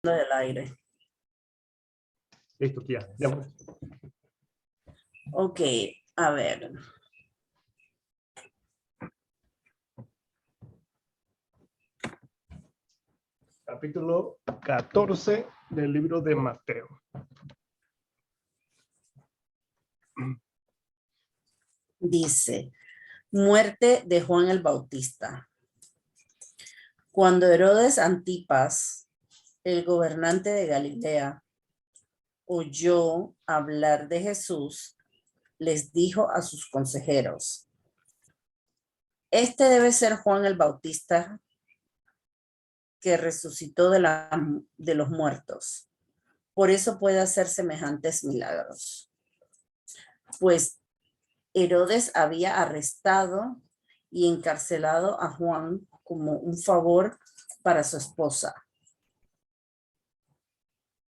del aire. Listo, tía. Ya. Ok, a ver. Capítulo 14 del libro de Mateo. Dice, muerte de Juan el Bautista. Cuando Herodes Antipas, el gobernante de Galilea, oyó hablar de Jesús, les dijo a sus consejeros, este debe ser Juan el Bautista que resucitó de los muertos. Por eso puede hacer semejantes milagros. Pues Herodes había arrestado y encarcelado a Juan como un favor para su esposa,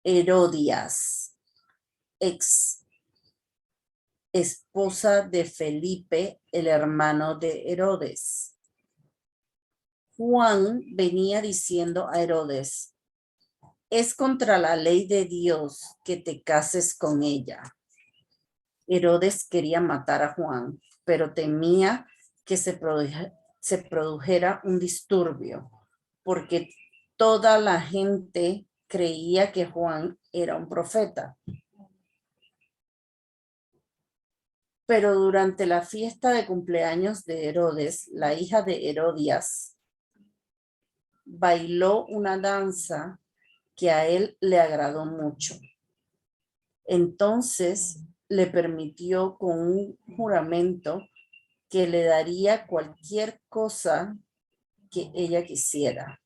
Herodías, ex esposa de Felipe, el hermano de Herodes. Juan venía diciendo a Herodes, es contra la ley de Dios que te cases con ella. Herodes quería matar a Juan, pero temía que se produjera un disturbio, porque toda la gente creía que Juan era un profeta. Pero durante la fiesta de cumpleaños de Herodes, la hija de Herodías bailó una danza que a él le agradó mucho. Entonces le permitió con un juramento que le daría cualquier cosa que ella quisiera.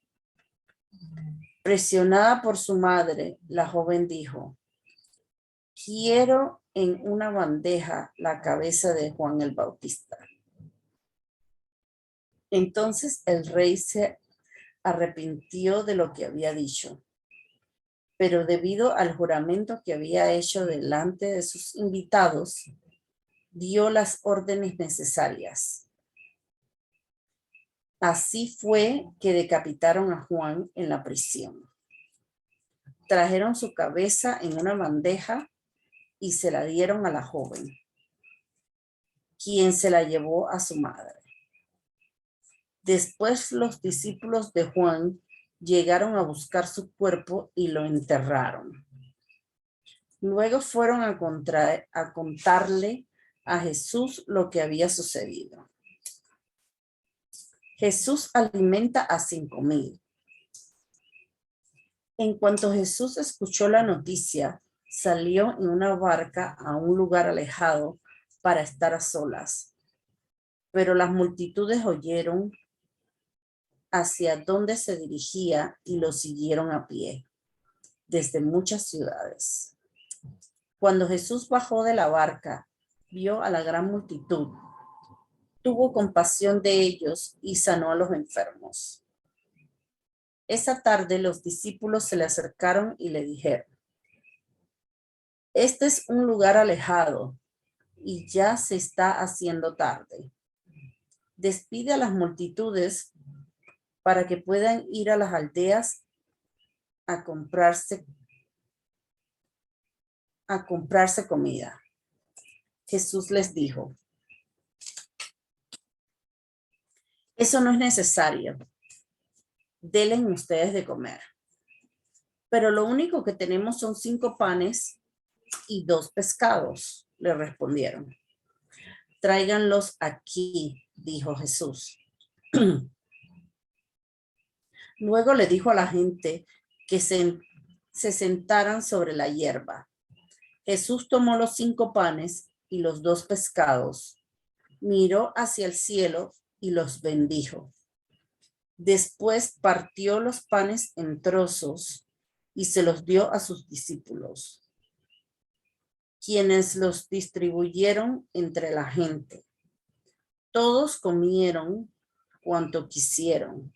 Presionada por su madre, la joven dijo, quiero en una bandeja la cabeza de Juan el Bautista. Entonces el rey se arrepintió de lo que había dicho, pero debido al juramento que había hecho delante de sus invitados, dio las órdenes necesarias. Así fue que decapitaron a Juan en la prisión. Trajeron su cabeza en una bandeja y se la dieron a la joven, quien se la llevó a su madre. Después los discípulos de Juan llegaron a buscar su cuerpo y lo enterraron. Luego fueron a contarle a Jesús lo que había sucedido. Jesús alimenta a 5,000. En cuanto Jesús escuchó la noticia, salió en una barca a un lugar alejado para estar a solas. Pero las multitudes oyeron hacia dónde se dirigía y lo siguieron a pie, desde muchas ciudades. Cuando Jesús bajó de la barca, vio a la gran multitud, tuvo compasión de ellos y sanó a los enfermos. Esa tarde los discípulos se le acercaron y le dijeron, este es un lugar alejado y ya se está haciendo tarde. Despide a las multitudes para que puedan ir a las aldeas a comprarse comida. Jesús les dijo, eso no es necesario. Denle ustedes de comer. Pero lo único que tenemos son 5 panes y 2 pescados, le respondieron. Tráiganlos aquí, dijo Jesús. Luego le dijo a la gente que se sentaran sobre la hierba. Jesús tomó los 5 panes y los 2 pescados, miró hacia el cielo y los bendijo. Después partió los panes en trozos y se los dio a sus discípulos, quienes los distribuyeron entre la gente. Todos comieron cuanto quisieron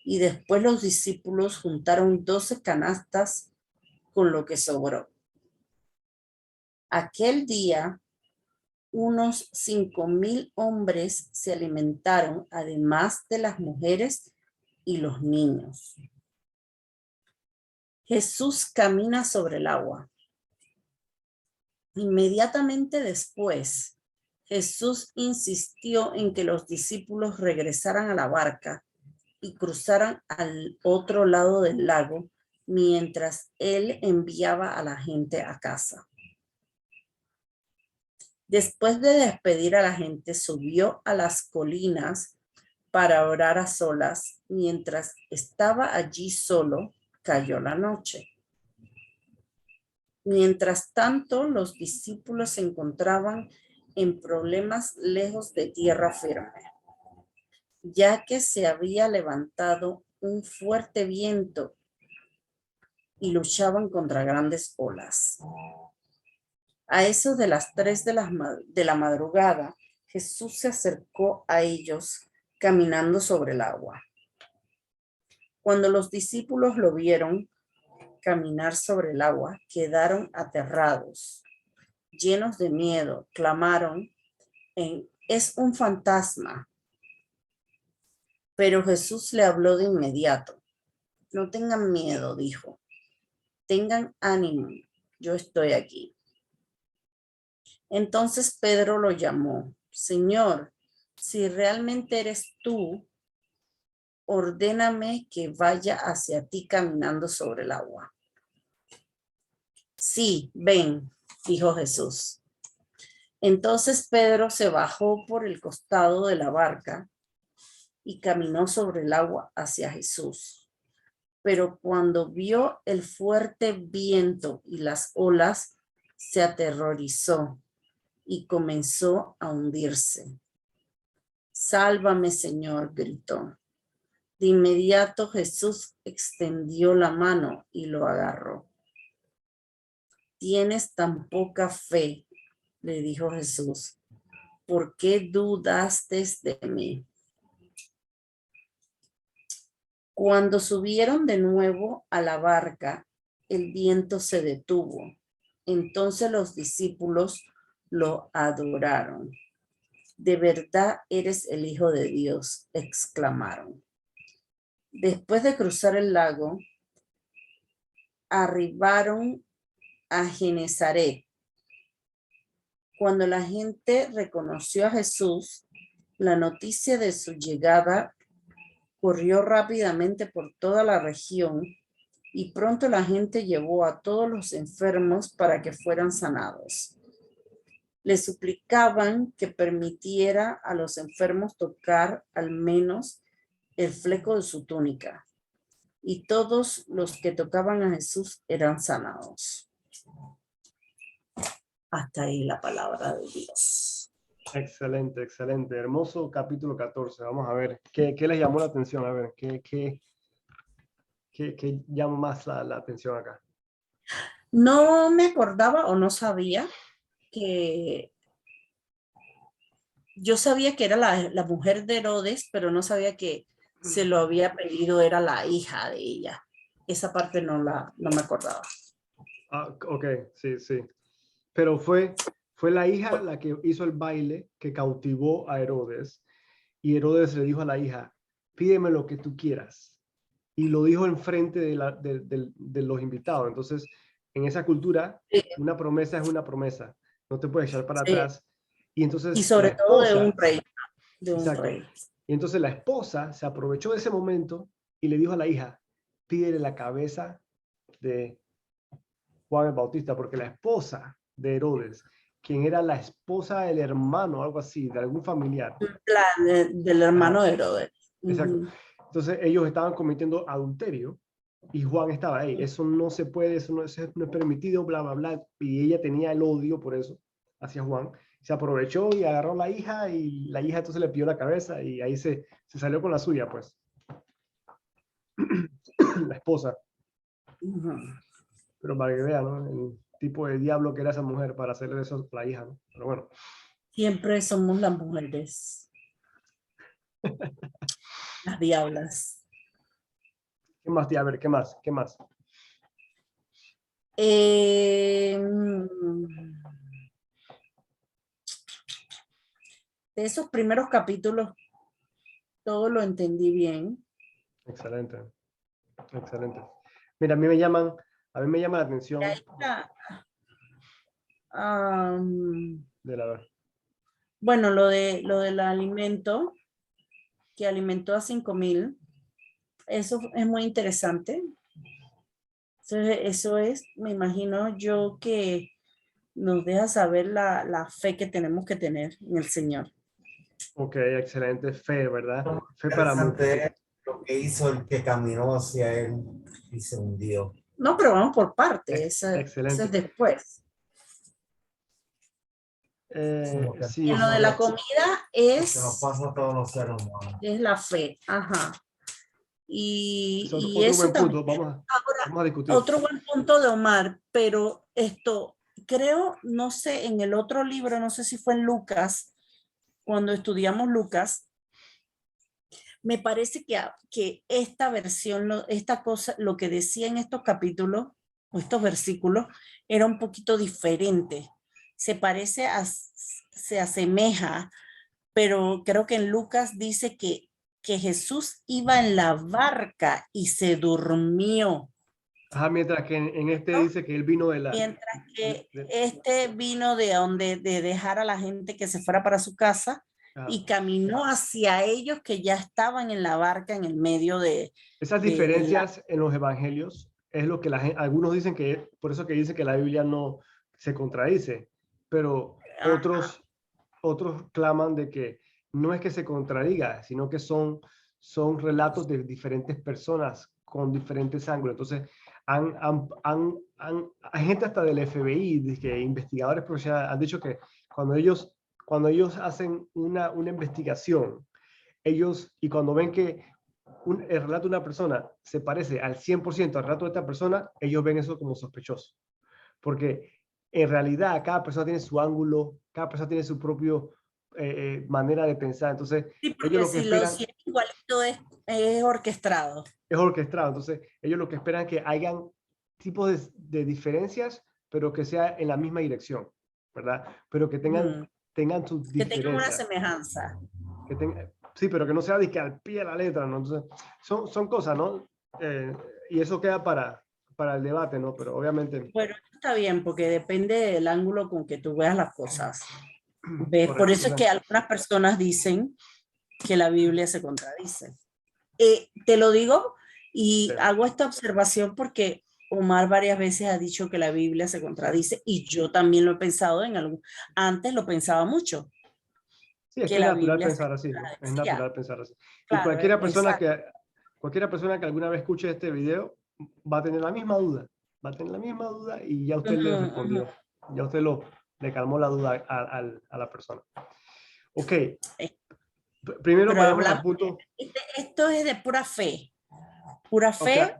y después los discípulos juntaron 12 canastas con lo que sobró. Aquel día, unos 5,000 hombres se alimentaron, además de las mujeres y los niños. Jesús camina sobre el agua. Inmediatamente después, Jesús insistió en que los discípulos regresaran a la barca y cruzaran al otro lado del lago mientras él enviaba a la gente a casa. Después de despedir a la gente, subió a las colinas para orar a solas. Mientras estaba allí solo, cayó la noche. Mientras tanto, los discípulos se encontraban en problemas lejos de tierra firme, ya que se había levantado un fuerte viento y luchaban contra grandes olas. A eso de las 3 de la madrugada, Jesús se acercó a ellos caminando sobre el agua. Cuando los discípulos lo vieron caminar sobre el agua, quedaron aterrados, llenos de miedo, clamaron, «Es un fantasma». Pero Jesús le habló de inmediato. «No tengan miedo», dijo. «Tengan ánimo, yo estoy aquí». Entonces Pedro lo llamó. «Señor, si realmente eres tú, ordéname que vaya hacia ti caminando sobre el agua». «Sí, ven», dijo Jesús. Entonces Pedro se bajó por el costado de la barca y caminó sobre el agua hacia Jesús. Pero cuando vio el fuerte viento y las olas, se aterrorizó y comenzó a hundirse. «Sálvame, Señor», gritó. De inmediato Jesús extendió la mano y lo agarró. «Tienes tan poca fe», le dijo Jesús. «¿Por qué dudaste de mí?». Cuando subieron de nuevo a la barca, el viento se detuvo. Entonces los discípulos lo adoraron. «De verdad eres el Hijo de Dios», exclamaron. Después de cruzar el lago, arribaron a Genesaret. Cuando la gente reconoció a Jesús, la noticia de su llegada corrió rápidamente por toda la región y pronto la gente llevó a todos los enfermos para que fueran sanados. Le suplicaban que permitiera a los enfermos tocar al menos el fleco de su túnica, y todos los que tocaban a Jesús eran sanados. Hasta ahí la palabra de Dios. Excelente, excelente. Hermoso capítulo 14. Vamos a ver, ¿qué les llamó la atención? A ver, ¿qué llama más la atención acá? No me acordaba o no sabía que... Yo sabía que era la mujer de Herodes, pero no sabía que se lo había pedido, era la hija de ella. Esa parte no me acordaba. Ah, ok, sí, sí. Pero fue la hija la que hizo el baile que cautivó a Herodes. Y Herodes le dijo a la hija, pídeme lo que tú quieras. Y lo dijo enfrente de los invitados. Entonces, en esa cultura, una promesa es una promesa. No te puedes echar para atrás. Y entonces y sobre la todo esposa, de un rey. De un exacto. rey. Y entonces la esposa se aprovechó de ese momento y le dijo a la hija, pídele la cabeza de Juan el Bautista, porque la esposa de Herodes, quien era la esposa del hermano, algo así, de algún familiar. Del hermano Ajá, de Herodes. exacto. Entonces ellos estaban cometiendo adulterio y Juan estaba ahí. Eso no se puede, eso no es permitido, bla, bla, bla. Y ella tenía el odio por eso hacia Juan. Se aprovechó y agarró a la hija y la hija entonces le pidió la cabeza y ahí se salió con la suya, pues. La esposa. Pero para que vean, ¿no? El tipo de diablo que era esa mujer para hacerle eso a la hija, ¿no? Pero bueno. Siempre somos las mujeres. Las diablas. ¿Qué más, tía? A ver, ¿qué más? ¿Qué más? De esos primeros capítulos, todo lo entendí bien. Excelente. Excelente. Mira, a mí me llama la atención Ahí está. de la... Bueno, lo del alimento, que alimentó a 5,000, eso es muy interesante. Entonces, eso es, me imagino yo, que nos deja saber la fe que tenemos que tener en el Señor. Ok, excelente fe, ¿verdad? Lo Fe para interesante muchos. es lo que hizo el que caminó hacia él y se hundió. No, pero vamos por partes, eso es Excelente. después. Como que Sí, En lo de la comida que nos pasa a todos los seres humanos. es la fe, ajá. es otro, Y otro eso buen punto. también. Ahora, Vamos a discutir. otro buen punto de Omar, pero esto, creo, no sé, en el otro libro, no sé si fue en Lucas, cuando estudiamos Lucas, me parece que esta versión, esta cosa, lo que decía en estos capítulos, o estos versículos, era un poquito diferente. Se asemeja, pero creo que en Lucas dice que Jesús iba en la barca y se durmió. Ajá, mientras que en este ¿No? dice que él vino de la... Mientras que de- este vino de dejar a la gente que se fuera para su casa ah, y caminó hacia ellos que ya estaban en la barca en el medio esas de la... diferencias en los evangelios es lo que algunos dicen que, por eso que dice que la Biblia no se contradice, pero otros claman de que no es que se contradiga, sino que son relatos de diferentes personas con diferentes ángulos. Entonces, hay gente hasta del FBI, de que investigadores profesionales han dicho que cuando ellos hacen una investigación, y cuando ven que el relato de una persona se parece al 100% al relato de esta persona, ellos ven eso como sospechoso. Porque en realidad cada persona tiene su ángulo, cada persona tiene su propio manera de pensar. Entonces, Sí, ellos porque lo que esperan si es igualito es orquestado. es orquestado. Entonces, ellos lo que esperan es que hayan tipos de diferencias, pero que sea en la misma dirección, ¿verdad? Pero que tengan sus Que tengan una diferencias. semejanza. Sí, pero que no sea de que al pie de la letra, ¿no? Entonces, son cosas, ¿no? Y eso queda para el debate, ¿no? Pero obviamente... Bueno, está bien, porque depende del ángulo con que tú veas las cosas. ¿Ves? Por eso es que algunas personas dicen que la Biblia se contradice. Te lo digo y hago esta observación porque Omar varias veces ha dicho que la Biblia se contradice y yo también lo he pensado antes lo pensaba mucho. Sí, es que Que es la natural Biblia se pensar así, ¿no? Es contradecía. natural pensar así. Y Claro, cualquiera persona que alguna vez escuche este video va a tener la misma duda. Va a tener la misma duda y ya usted le respondió. Ya usted le calmó la duda a la persona. Ok. Primero Pero vayamos al punto. esto es de pura fe. Pura fe Okay.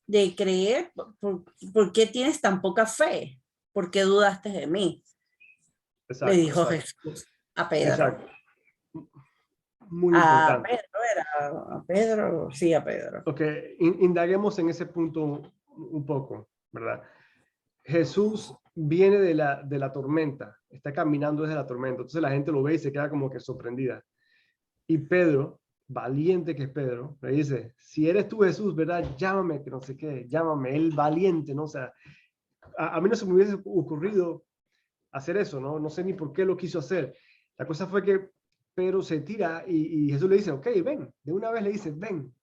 de creer. ¿Por qué tienes tan poca fe? ¿Por qué dudaste de mí? Exacto, Le dijo Jesús a Pedro. Exacto. Muy A importante. Pedro era, a Pedro, sí, a Pedro. Ok, indaguemos en ese punto un poco, ¿verdad? Jesús viene de la tormenta, está caminando desde la tormenta, entonces la gente lo ve y se queda como que sorprendida. Y Pedro, valiente que es Pedro, le dice, si eres tú Jesús, ¿verdad? Llámame, que no sé qué, llámame, él valiente, ¿no? O sea, a mí no se me hubiese ocurrido hacer eso, ¿no? No sé ni por qué lo quiso hacer. La cosa fue que Pedro se tira y Jesús le dice, ok, ven, de una vez le dice, ven.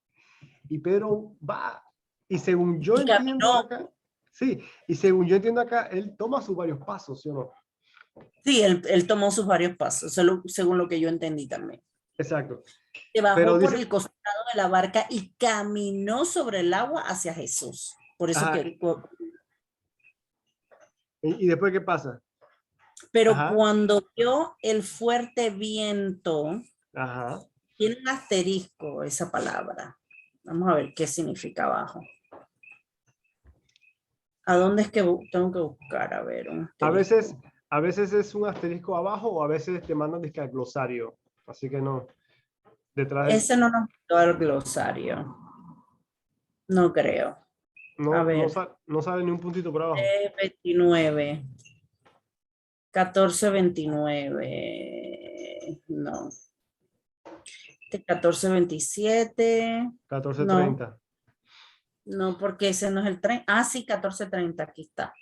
Y Pedro va, y según yo entiendo acá, sí, y según yo entiendo acá, él toma sus varios pasos, ¿sí o no? Sí, él tomó sus varios pasos, según lo que yo entendí también. Exacto. Se bajó Pero por dice, el costado de la barca y caminó sobre el agua hacia Jesús. Por eso ajá, y después, ¿qué pasa? Pero Ajá, cuando vio el fuerte viento, ajá. tiene un asterisco esa palabra. Vamos a ver qué significa abajo. ¿A dónde es que tengo que buscar? A ver, un asterisco. A veces es un asterisco abajo o a veces te mandan al glosario. Así que no, detrás de, Ese no nos mandó al glosario. No creo. A ver, no sale ni un puntito por abajo. 29. 14:29. No. 14:27. No. 14:30. No, porque ese no es el tren. Ah, sí, 14:30, aquí está.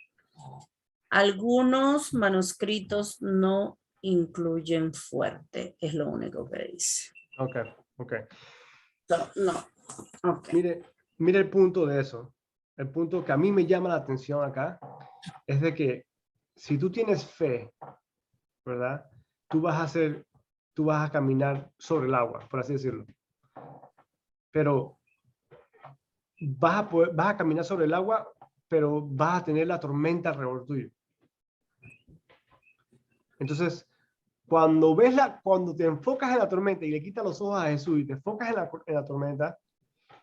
Algunos manuscritos no incluyen fuerte, es lo único que dice. Ok, ok. No, ok. Mire el punto de eso. El punto que a mí me llama la atención acá es de que si tú tienes fe, ¿verdad? Tú vas a caminar sobre el agua, por así decirlo. Pero vas a caminar sobre el agua, pero vas a tener la tormenta alrededor tuyo. Entonces, cuando te enfocas en la tormenta y le quitas los ojos a Jesús y te enfocas en la tormenta,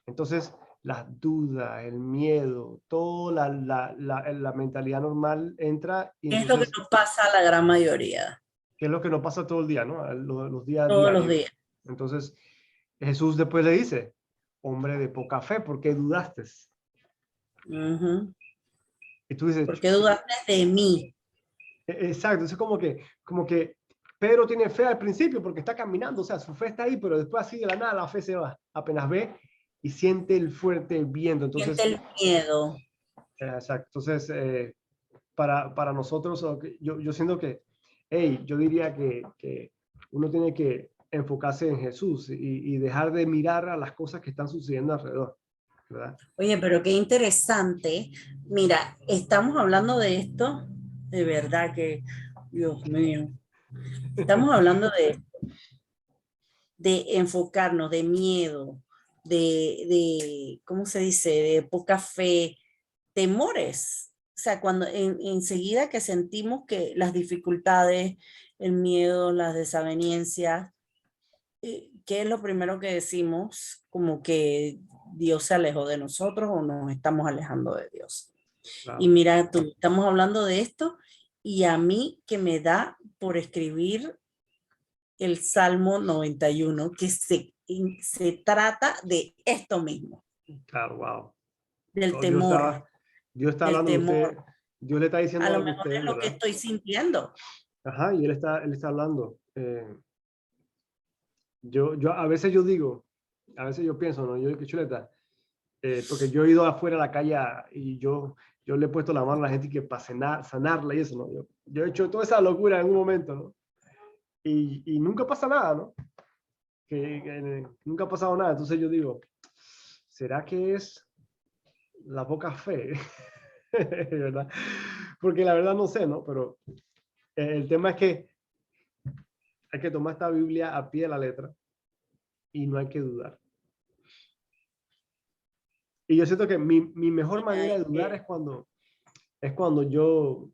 entonces las dudas, el miedo, toda la mentalidad normal entra y Es lo que entonces, nos pasa a la gran mayoría, ¿qué es lo que nos pasa todo el día, ¿no? Los días todos los diarios. días. Entonces, Jesús después le dice, hombre de poca fe, ¿por qué dudaste? Ujú. Y tú dices, ¿Por qué dudaste de mí? exacto, es como que Pedro tiene fe al principio porque está caminando, o sea, su fe está ahí, pero después así de la nada la fe se va, apenas ve y siente el fuerte viento. Siente Entonces, el miedo. exacto, entonces para nosotros, yo siento que, hey, yo diría que uno tiene que enfocarse en Jesús y dejar de mirar a las cosas que están sucediendo alrededor, ¿verdad? Oye, pero qué interesante. Mira, estamos hablando de esto, de verdad que, Dios mío, estamos hablando de enfocarnos, de miedo, ¿cómo se dice? De poca fe, temores. O sea, cuando enseguida que sentimos que las dificultades, el miedo, las desavenencias, ¿qué es lo primero que decimos? Como que Dios se alejó de nosotros o nos estamos alejando de Dios. Y Claro. mira, tú, estamos hablando de esto y a mí que me da por escribir el Salmo 91, que se trata de esto mismo, Claro, wow. del Oh, temor, Dios está del hablando de usted, temor. Dios le está A diciendo lo algo a mejor usted, es lo que ¿verdad? estoy sintiendo. Ajá, y él está hablando. Yo a veces yo digo, a veces yo pienso, ¿no? Yo digo que chuleta, porque yo he ido afuera a la calle y yo le he puesto la mano a la gente que para sanarla y eso, ¿no? Yo he hecho toda esa locura en un momento, ¿no? Y nunca pasa nada, ¿no? Que nunca ha pasado nada. Entonces yo digo, ¿será que es la poca fe? ¿Verdad? Porque la verdad no sé, ¿no? Pero el tema es que hay que tomar esta Biblia a pie de la letra y no hay que dudar. Y yo siento que mi mejor manera de dudar es cuando yo, o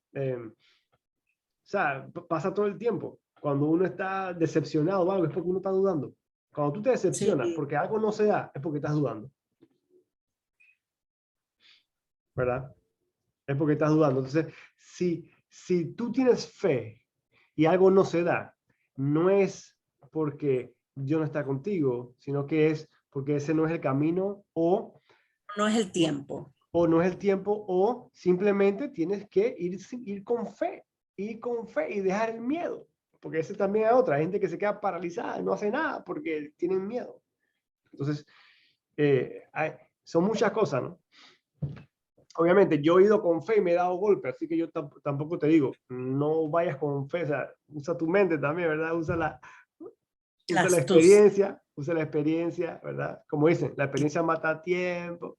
sea, pasa todo el tiempo. Cuando uno está decepcionado o algo, es porque uno está dudando. Cuando tú te decepcionas Sí, porque algo no se da, es porque estás dudando. ¿Verdad? Es porque estás dudando. Entonces, si tú tienes fe y algo no se da, no es porque Dios no está contigo, sino que es porque ese no es el camino no es el tiempo. o no es el tiempo o simplemente tienes que ir con fe y dejar el miedo. Porque ese también es otra, hay gente que se queda paralizada, no hace nada porque tienen miedo. Entonces, son muchas cosas, ¿no? Obviamente, yo he ido con fe y me he dado golpes, así que yo tampoco te digo, no vayas con fe, o sea, usa tu mente también, ¿verdad? La astucia. Usa la experiencia, ¿verdad? Como dicen, la experiencia mata tiempo.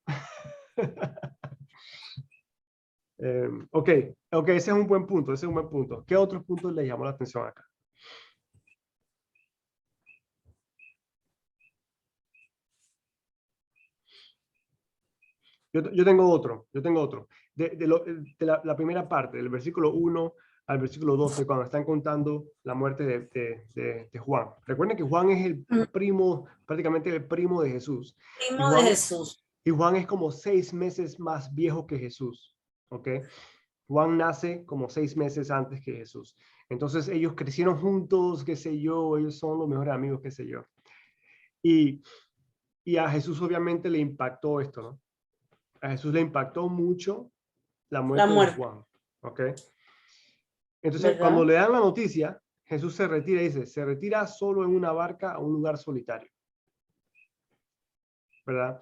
Ok, ese es un buen punto, ese es un buen punto. ¿Qué otros puntos le llamó la atención acá? Yo tengo otro. De la primera parte, del versículo 1 al versículo 12, cuando están contando la muerte de Juan. Recuerden que Juan es el primo, prácticamente el primo de Jesús. Y Primo de Juan, Jesús. y Juan es como 6 meses más viejo que Jesús. ¿Ok? Juan nace como 6 meses antes que Jesús. Entonces ellos crecieron juntos, qué sé yo, ellos son los mejores amigos, qué sé yo. Y, y a Jesús obviamente le impactó esto, ¿no? A Jesús le impactó mucho la La muerte de muerte, Juan. ¿Ok? Entonces, cuando ¿verdad? le dan la noticia, Jesús se retira y dice, se retira solo en una barca a un lugar solitario. ¿Verdad?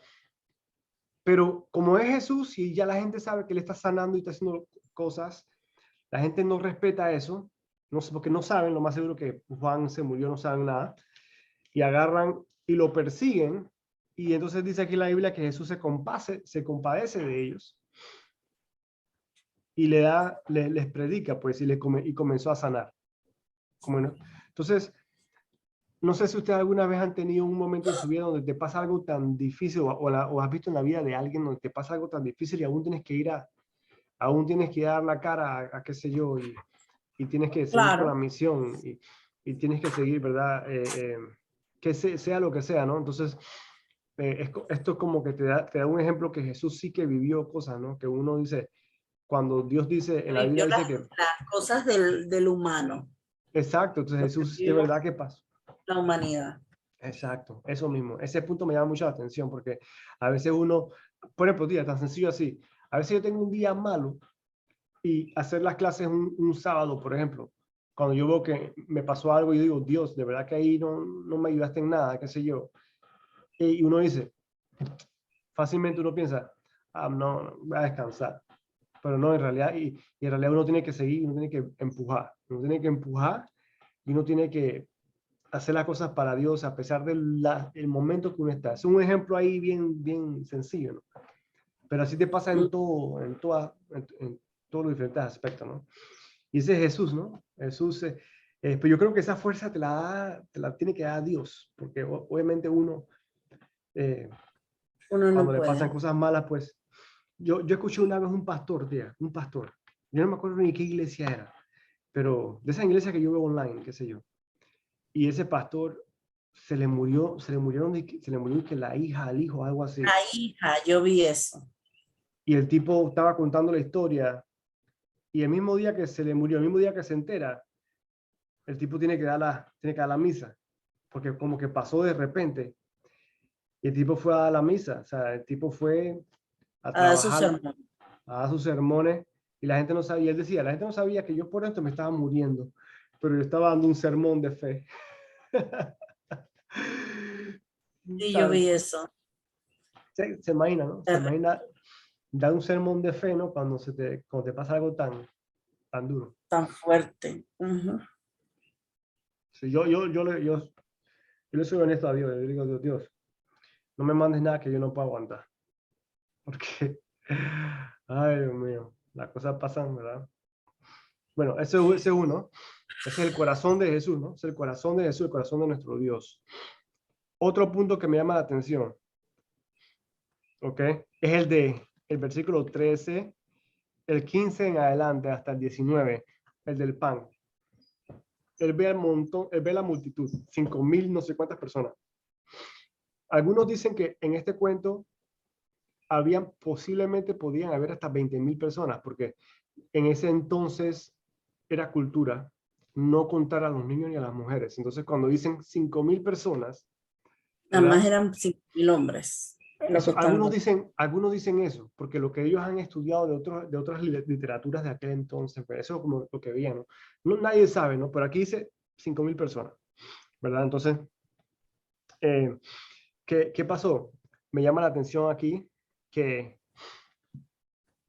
Pero como es Jesús y ya la gente sabe que él está sanando y está haciendo cosas, la gente no respeta eso, no sé, porque no saben, lo más seguro que Juan se murió, no saben nada, y agarran y lo persiguen, y entonces dice aquí en la Biblia que Jesús se compadece de ellos, y les predica, pues, y comenzó a sanar. Entonces, no sé si ustedes alguna vez han tenido un momento en su vida donde te pasa algo tan difícil, o has visto en la vida de alguien donde te pasa algo tan difícil y aún tienes que dar la cara a qué sé yo, y tienes que seguir con la Claro, misión, y tienes que seguir, ¿verdad? Que sea lo que sea, ¿no? Entonces, esto es como que te da un ejemplo que Jesús sí que vivió cosas, ¿no? Que uno dice, cuando Dios dice, en la Biblia vivió dice que, las cosas del humano, exacto, entonces lo que Jesús de vivió verdad que pasó. la humanidad. Exacto, eso mismo. Ese punto me llama mucho la atención porque a veces uno, por ejemplo, día tan sencillo así, a veces yo tengo un día malo y hacer las clases un sábado, por ejemplo, cuando yo veo que me pasó algo y digo, Dios, de verdad que ahí no me ayudaste en nada, qué sé yo. Y uno dice, fácilmente uno piensa, no, voy a descansar. Pero no, en realidad, y en realidad uno tiene que seguir, uno tiene que empujar, y uno tiene que hacer las cosas para Dios a pesar del momento que uno está. Es un ejemplo ahí bien, bien sencillo, ¿no? Pero así te pasa en todos los diferentes aspectos, ¿no? Y ese es Jesús, ¿no? Jesús, pero yo creo que esa fuerza te la tiene que dar Dios, porque obviamente uno, eh, Uno cuando no le pasan puede. cosas malas, pues, yo escuché una vez un pastor, yo no me acuerdo ni qué iglesia era, pero de esa iglesia que yo veo online, qué sé yo, y ese pastor se le murió que la hija, al hijo, algo así. La hija, yo vi eso. Y el tipo estaba contando la historia y el mismo día que se le murió, el mismo día que se entera, el tipo tiene que dar la misa, porque como que pasó de repente. Y el tipo fue a dar la misa, o sea, el tipo fue a A dar su trabajar, sermón. a dar sus sermones, y la gente no sabía, él decía, la gente no sabía que yo por esto me estaba muriendo, pero yo estaba dando un sermón de fe. Sí, yo ¿Sabes? vi eso. Se imagina, ¿no? Se imagina dar un sermón de fe, ¿no? Cuando te pasa algo tan duro. Tan fuerte. Ujú. Sí, yo le soy honesto a Dios, yo le digo, Dios, no me mandes nada que yo no pueda aguantar. Porque, ay, Dios mío, las cosas pasan, ¿verdad? Bueno, ese es uno. Ese es el corazón de Jesús, ¿no? Es el corazón de Jesús, el corazón de nuestro Dios. Otro punto que me llama la atención, ¿ok? Es el versículo 13, el 15 en adelante hasta el 19, el del pan. Él ve al montón, él ve la multitud, 5,000, no sé cuántas personas. Algunos dicen que en este cuento posiblemente podían haber hasta 20,000 personas, porque en ese entonces era cultura no contar a los niños ni a las mujeres. Entonces, cuando dicen 5,000 personas, Nada más ¿verdad? eran 5.000 hombres. Lo que Eso, están. algunos dicen eso, porque lo que ellos han estudiado de otras literaturas de aquel entonces, pues eso es como lo que veían, ¿no? Nadie sabe, ¿no? Pero aquí dice 5,000 personas, ¿verdad? Entonces, eh, ¿qué pasó? Me llama la atención aquí que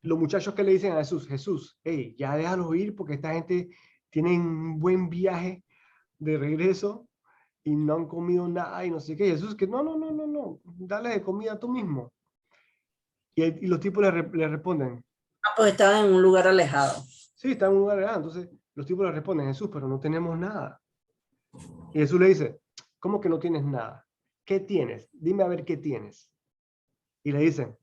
los muchachos que le dicen a Jesús, hey, ya déjalos ir porque esta gente tiene un buen viaje de regreso y no han comido nada y no sé qué. Jesús, que no, dale de comida tú mismo. Y los tipos le responden, Ah, pues estaban en un lugar alejado. sí, está en un lugar grande. Entonces los tipos le responden, Jesús, pero no tenemos nada. Y Jesús le dice, ¿cómo que no tienes nada? ¿Qué tienes? Dime a ver qué tienes. Y le dicen,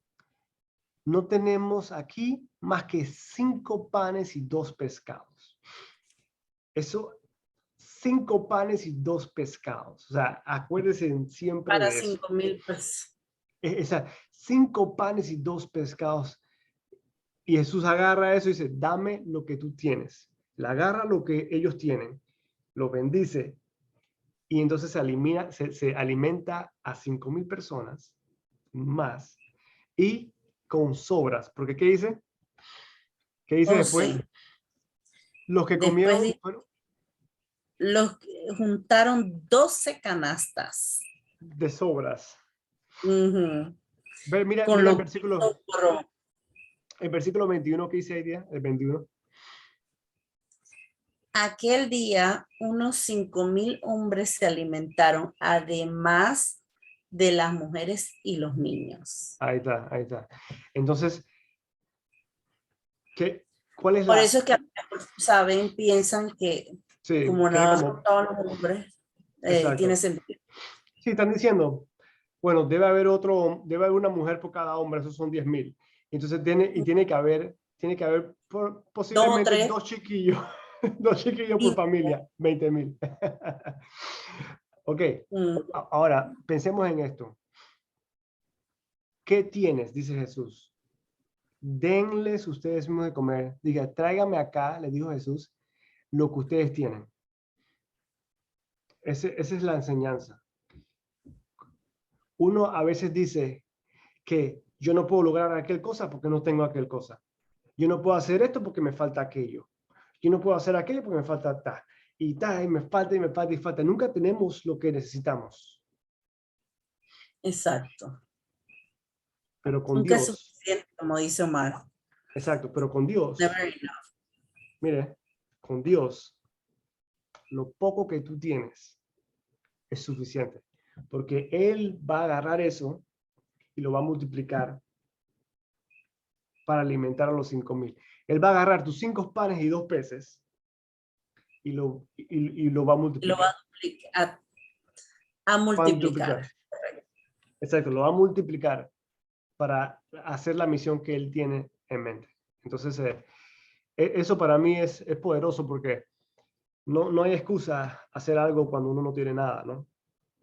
no tenemos aquí más que 5 panes y 2 pescados. Eso, 5 panes y 2 pescados. O sea, acuérdense siempre Para de eso. 5.000 personas. Esa, 5 panes y 2 pescados. Y Jesús agarra eso y dice, dame lo que tú tienes. Le agarra lo que ellos tienen, lo bendice y entonces se alimenta a 5,000 personas más y con sobras. Porque ¿qué dice? ¿Qué dice Oh, después? sí. Los que Después comieron, bueno, los juntaron 12 canastas. de sobras. Ujú. Ve, mira, con mira lo que hizo por- el versículo 21 que dice ahí, día, el 21. aquel día unos 5,000 hombres se alimentaron, además de las mujeres y los niños. Ahí está, ahí está. Entonces, ¿cuál es Por la? eso es que saben, piensan que Sí, como que es nada más como, contaban los hombres, tiene exacto. sentido. Sí, están diciendo, bueno, debe haber una mujer por cada hombre, esos son 10,000. Entonces tiene que haber Dos o posiblemente tres. dos chiquillos, dos chiquillos por Y, familia, 20,000. Ok, mm, ahora pensemos en esto. ¿Qué tienes? Dice Jesús. Denles ustedes mismos de comer. Diga, tráigame acá, le dijo Jesús, lo que ustedes tienen. Esa es la enseñanza. Uno a veces dice que yo no puedo lograr aquel cosa porque no tengo aquel cosa. Yo no puedo hacer esto porque me falta aquello. Yo no puedo hacer aquello porque me falta ta. Y ta, y me falta, y me falta, y falta. Nunca tenemos lo que necesitamos. exacto. Pero con Nunca es Dios, suficiente, como dice Omar. exacto, pero con Dios, Never enough. mire, con Dios, lo poco que tú tienes es suficiente. Porque Él va a agarrar eso y lo va a multiplicar para alimentar a los 5,000. Él va a agarrar tus 5 panes y 2 peces y lo va a Y lo va multiplicar. a Va a multiplicar. multiplicar. Exacto, lo va a multiplicar para hacer la misión que él tiene en mente. Entonces, eso para mí es poderoso porque no hay excusa hacer algo cuando uno no tiene nada, ¿no?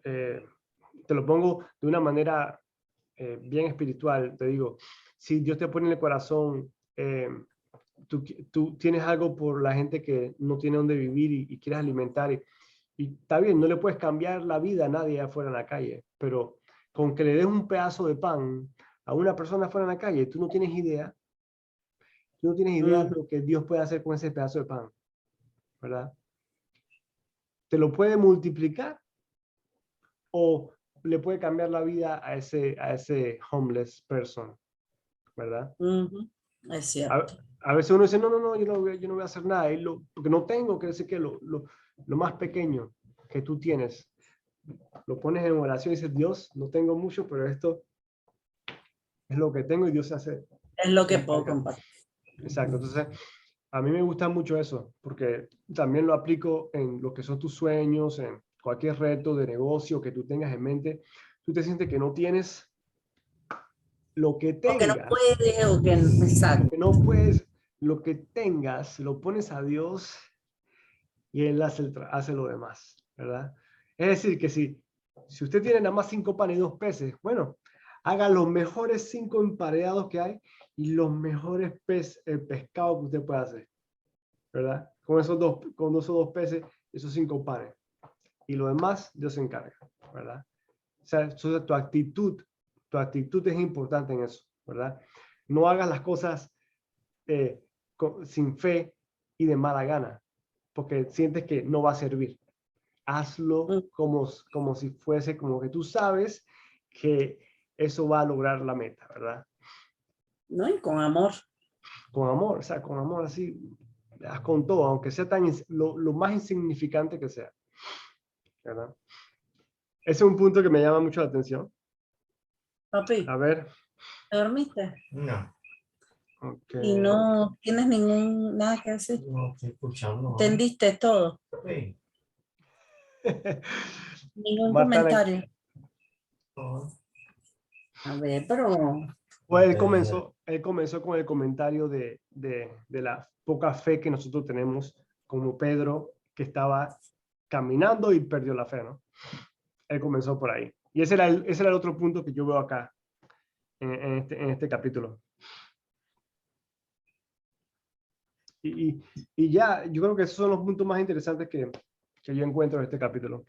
Te lo pongo de una manera bien espiritual, te digo, si Dios te pone en el corazón, tú tienes algo por la gente que no tiene dónde vivir y quieres alimentar y está bien, no le puedes cambiar la vida a nadie afuera en la calle, pero con que le des un pedazo de pan a una persona afuera en la calle, tú no tienes idea Ujú. lo que Dios puede hacer con ese pedazo de pan, ¿verdad? Te lo puede multiplicar o le puede cambiar la vida a ese homeless person, ¿verdad? Ujú. Es A, cierto. a veces uno dice, no, yo no voy a hacer nada, porque no tengo, que decir que lo más pequeño que tú tienes, lo pones en oración y dices, Dios, no tengo mucho, pero esto es lo que tengo y Dios Es lo se que puedo encarga. compartir. Exacto, entonces a mí me gusta mucho eso, porque también lo aplico en lo que son tus sueños, en cualquier reto de negocio que tú tengas en mente. Tú te sientes que no tienes lo que O que no tengas, puede, o que o exacto. que no puedes, lo que tengas, lo pones a Dios y Él hace lo demás, ¿verdad? Es decir, que si usted tiene nada más 5 panes y 2 peces, bueno, haga los mejores 5 emparedados que hay y los mejores pescados que usted pueda hacer, ¿verdad? Con esos dos peces, esos 5 panes. Y lo demás, Dios se encarga, ¿verdad? O sea, tu actitud es importante en eso, ¿verdad? No hagas las cosas sin fe y de mala gana, porque sientes que no va a servir. Hazlo Mm, como si fuese, como que tú sabes que eso va a lograr la meta, ¿verdad? ¿no? Y con amor. Con amor, o sea, con amor así, haz con todo, aunque sea lo más insignificante que sea, ¿verdad? Ese es un punto que me llama mucho la atención. Papi, A ver, ¿te dormiste? No, ok. Y no tienes nada que decir. no estoy escuchando. ¿Entendiste todo? Sí. Ningún Marta, comentario. No, A ver, pero pues no te dije. él comenzó con el comentario de la poca fe que nosotros tenemos, como Pedro, que estaba caminando y perdió la fe, ¿no? Él comenzó por ahí. Y ese era el otro punto que yo veo acá, en este capítulo. Y ya, yo creo que esos son los puntos más interesantes que yo encuentro en este capítulo.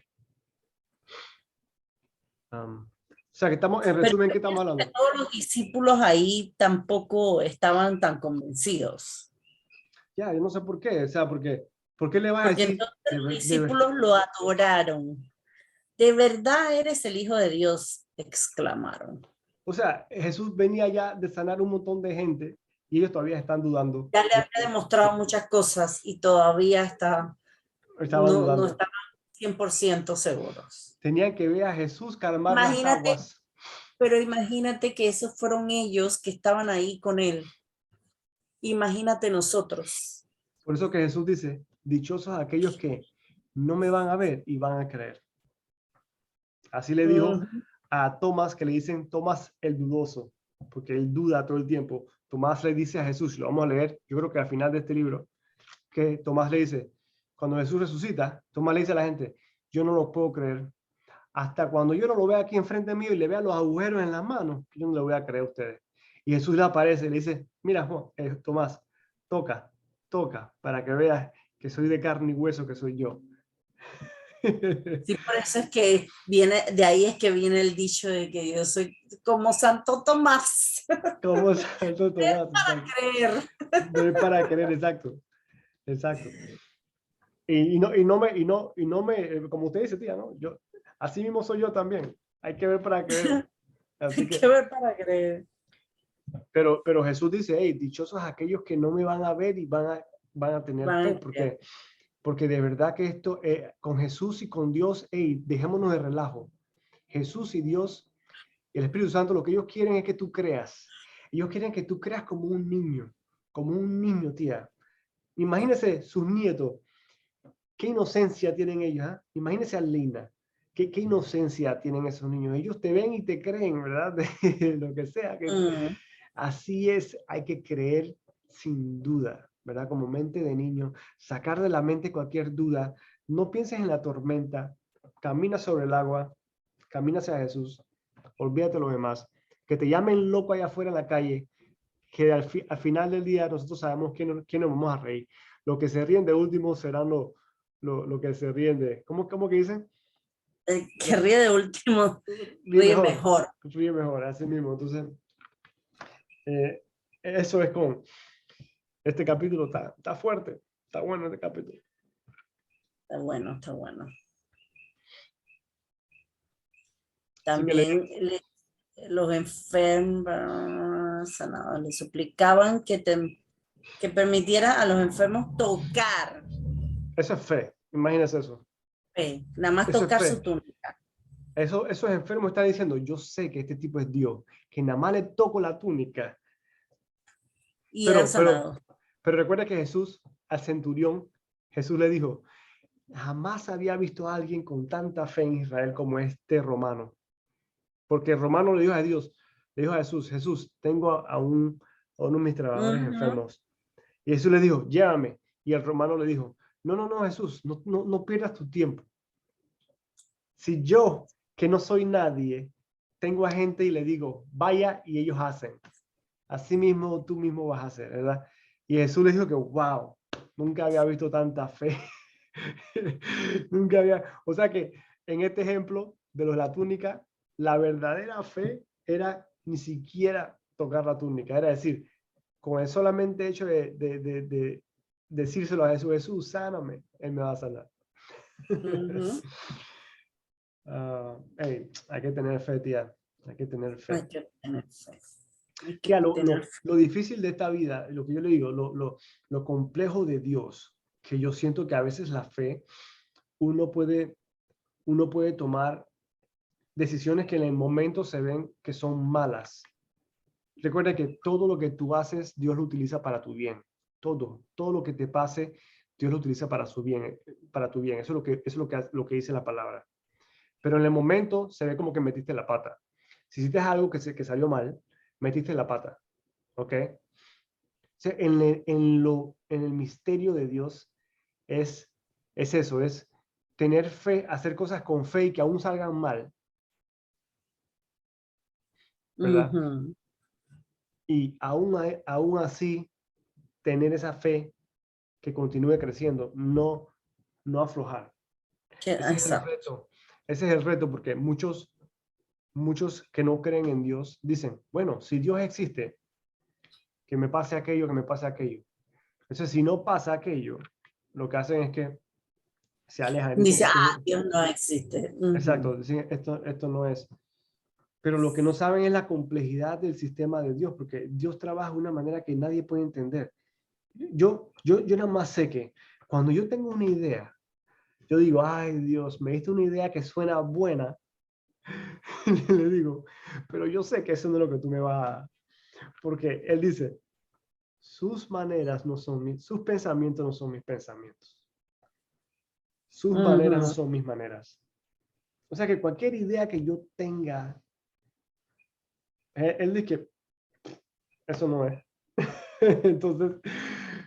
O sea, que estamos, en pero resumen, ¿qué estamos hablando? todos los discípulos ahí tampoco estaban tan convencidos. Ya, yo no sé por qué, o sea, ¿por qué le vas a Porque decir entonces los discípulos lo adoraron. ¿De verdad eres el Hijo de Dios?, exclamaron. O sea, Jesús venía ya de sanar un montón de gente y ellos todavía están dudando. Ya le había demostrado muchas cosas y todavía Estaban no dudando. estaban 100% seguros. Tenían que ver a Jesús calmar las Imagínate, aguas. pero imagínate que esos fueron ellos que estaban ahí con él. Imagínate nosotros. Por eso que Jesús dice, dichosos aquellos que no me van a ver y van a creer. Así le dijo a Tomás, que le dicen Tomás el dudoso, porque él duda todo el tiempo. Tomás le dice a Jesús, lo vamos a leer, yo creo que al final de este libro, que Tomás le dice, cuando Jesús resucita, Tomás le dice a la gente, yo no lo puedo creer. Hasta cuando yo no lo vea aquí enfrente mío y le vea los agujeros en las manos, yo no le voy a creer a ustedes. Y Jesús le aparece y le dice, mira, Tomás, toca para que veas que soy de carne y hueso, que soy yo. Sí, por eso es que viene, de ahí es que viene el dicho de que yo soy como Santo Tomás. ¿Cómo Santo Tomás? Para creer. Ver para creer, exacto. Exacto. Y no me, como usted dice, tía, ¿no? Yo, así mismo soy yo también. Hay que ver para creer. Así Hay que ver para creer. Pero Jesús dice, hey, dichosos aquellos que no me van a ver y van a tener fe, porque de verdad que esto, con Jesús y con Dios, hey, dejémonos de relajo. Jesús y Dios, el Espíritu Santo, lo que ellos quieren es que tú creas. Ellos quieren que tú creas como un niño, tía. Imagínese sus nietos, qué inocencia tienen ellos, ¿eh? Imagínese a Lina, qué inocencia tienen esos niños. Ellos te ven y te creen, ¿verdad? De lo que sea. Así es, hay que creer sin duda, ¿verdad? Como mente de niño, sacar de la mente cualquier duda. No pienses en la tormenta, camina sobre el agua, camina hacia Jesús, olvídate de lo demás. Que te llamen loco allá afuera en la calle, que al final del día nosotros sabemos quién nos vamos a reír. Los que se ríen de último serán lo que se ríen de... ¿Cómo que dicen? El que ríe de último ríe mejor. Ríe mejor, así mismo. Entonces, eso es con este capítulo. Está fuerte, está bueno este capítulo. Está bueno, está bueno. También los enfermos sanados le suplicaban que permitiera a los enfermos tocar. Eso es fe, imagínese eso. Fe, nada más eso tocar su túnica. Esos enfermos están diciendo, yo sé que este tipo es Dios, que nada más le toco la túnica. Y eran sanados. Pero recuerda que Jesús, al centurión, Jesús le dijo, jamás había visto a alguien con tanta fe en Israel como este romano. Porque el romano le dijo a Dios, le dijo a Jesús, Jesús, tengo a uno de mis trabajadores enfermos. Y Jesús le dijo, llévame. Y el romano le dijo, no, Jesús, no pierdas tu tiempo. Si yo, que no soy nadie, tengo a gente y le digo, vaya, y ellos hacen. Así mismo tú mismo vas a hacer, ¿verdad? Y Jesús le dijo que, wow, nunca había visto tanta fe. Nunca había, o sea que en este ejemplo de la túnica, la verdadera fe era ni siquiera tocar la túnica, era decir, con el solamente hecho de decírselo a Jesús, Jesús, sáname, Él me va a sanar. Hey, hay que tener fe, tía, hay que tener fe. Hay que tener fe. Tía, lo difícil de esta vida, lo que yo le digo, lo complejo de Dios, que yo siento que a veces la fe, uno puede tomar decisiones que en el momento se ven que son malas. Recuerda que todo lo que tú haces, Dios lo utiliza para tu bien. Todo lo que te pase, Dios lo utiliza para su bien, para tu bien. Eso es lo que dice la palabra. Pero en el momento se ve como que metiste la pata. Si hiciste algo que salió mal, metiste la pata. ¿Ok? O sea, en el misterio de Dios es eso, es tener fe, hacer cosas con fe y que aún salgan mal. ¿Verdad? Y aún así, tener esa fe que continúe creciendo, no aflojar. Ese es el reto, porque muchos que no creen en Dios dicen, bueno, si Dios existe, que me pase aquello. Entonces, si no pasa aquello, lo que hacen es que se alejan. Dice, Dios no existe. Exacto, dicen, esto no es. Pero lo que no saben es la complejidad del sistema de Dios, porque Dios trabaja de una manera que nadie puede entender. Yo nada más sé que cuando yo tengo una idea, yo digo, ay Dios, me diste una idea que suena buena. Le digo, pero yo sé que eso no es lo que tú me vas a... Porque Él dice, sus maneras no son sus pensamientos no son mis pensamientos. Sus maneras no Ujú. son mis maneras. O sea que cualquier idea que yo tenga, Él dice que eso no es.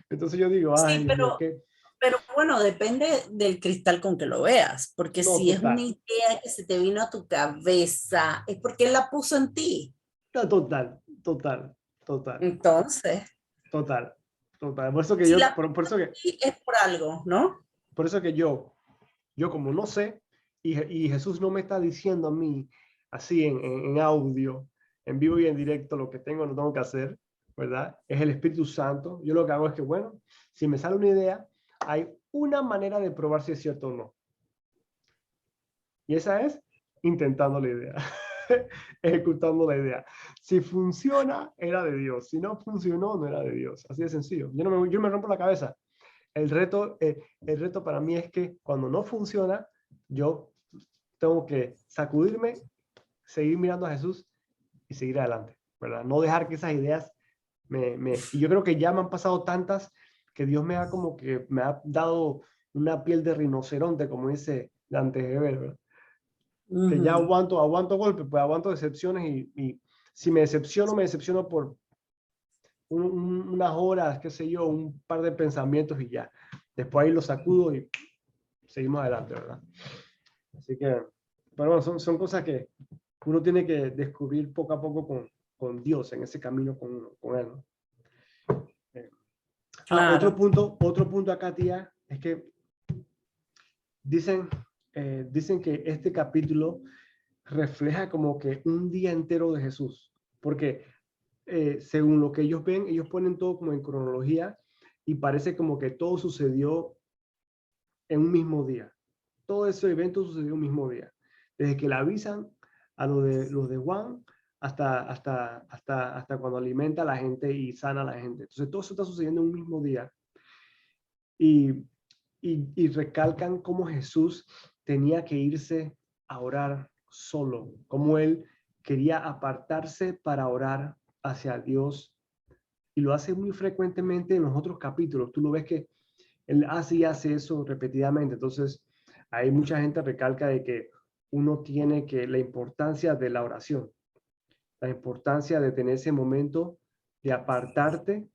entonces yo digo, ay Sí, Dios mío, ¿qué? pero bueno, depende del cristal con que lo veas, porque No, si es una total, idea que se te vino a tu cabeza, es porque él la puso en ti. no, total. Entonces, Total. Por eso que si yo, la por puso eso en ti es por algo, ¿no? que yo como no sé, y Jesús no me está diciendo a mí, así en audio, en vivo y en directo, lo que tengo o no tengo que hacer, ¿verdad? Es el Espíritu Santo. Yo lo que hago es que, bueno, si me sale una idea, hay una manera de probar si es cierto o no. Y esa es intentando la idea, ejecutando la idea. Si funciona, era de Dios. Si no funcionó, no era de Dios. Así de sencillo. Yo me rompo la cabeza. El reto para mí es que cuando no funciona, yo tengo que sacudirme, seguir mirando a Jesús y seguir adelante, ¿verdad? No dejar que esas ideas Y yo creo que ya me han pasado tantas que Dios me ha como que me ha dado una piel de rinoceronte, como dice Dante Gebel, ¿verdad? Que ya Ujú. aguanto golpes, pues aguanto decepciones y si me decepciono por unas horas, qué sé yo, un par de pensamientos y ya. Después ahí lo sacudo y seguimos adelante, ¿verdad? Así que, pero bueno, son cosas que uno tiene que descubrir poco a poco con Dios, en ese camino con Él, ¿no? Claro. Otro punto acá, tía, es que dicen, dicen que este capítulo refleja como que un día entero de Jesús, porque según lo que ellos ven, ellos ponen todo como en cronología y parece como que todo sucedió en un mismo día. Todo ese evento sucedió en un mismo día. Desde que le avisan a los de Juan hasta cuando alimenta a la gente y sana a la gente. Entonces todo eso está sucediendo en un mismo día. Y, y recalcan cómo Jesús tenía que irse a orar solo, cómo él quería apartarse para orar hacia Dios. Y lo hace muy frecuentemente en los otros capítulos. Tú lo ves que él hace y hace eso repetidamente. Entonces, hay mucha gente recalca de que uno tiene que la importancia de la oración, la importancia de tener ese momento de apartarte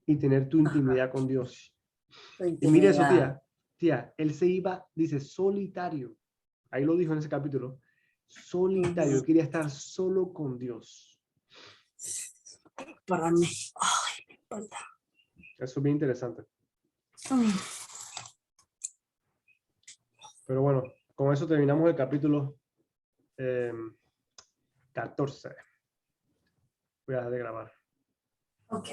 y tener tu Ajá. intimidad con Dios. Tu Y mire eso, intimidad. él se iba, dice, solitario. Ahí lo dijo en ese capítulo. Solitario, Ujú. él quería estar solo con Dios. Para mí. Ay, me importa. Eso es bien interesante. Mm. Pero bueno, con eso terminamos el capítulo 14. Voy a dejar de grabar. Ok.